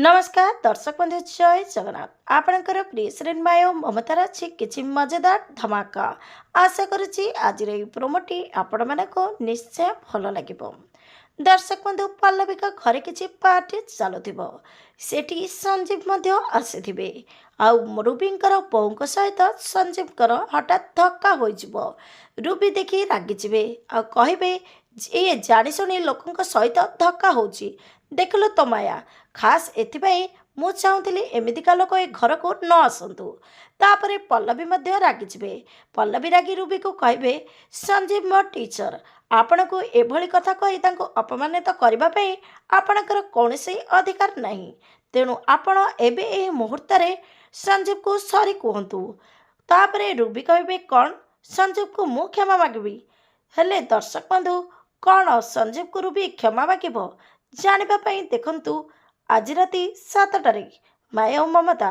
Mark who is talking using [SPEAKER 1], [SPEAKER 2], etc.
[SPEAKER 1] नमस्कार दर्शक बंधु जय जगन्नाथ आपणकर प्रिय श्रेणीमाय ममतार अच्छी किसी मजेदार धमाका आशा करुच्ची आज प्रोमोटी आपण मानक निश्चय भल लगे। दर्शक बंधु पल्लवीका घरे किसी पार्टी चलुव सेठी संजीव आसी रूबींकर बों सहित संजीव हठात धक्का हो रूबी देखी रागिजे आ कहे ये जाशुणी लोकों सहित धक्का हो देखल तो माया खास एथिपाई मु चाहूली एमितिका लोक ए घर को न आसतु। तापर पल्लवी रागिजे पल्लवी रागी रूबी को कहे संजीव मो टीचर आपण को एभली कथा कही अपमानित करने आपणकर कौन अधिकार नहीं तेणु आपण एबे ए मुहूर्त संजीव को सॉरी कहतु। तापर रूबी कहे कौन संजीव को मु क्षमा मागबी हेले दर्शक बंधु कौन संजीव को रूबी क्षमा मागिब जानिबा पई देखंतु आज राति 7टारे माया और ममता।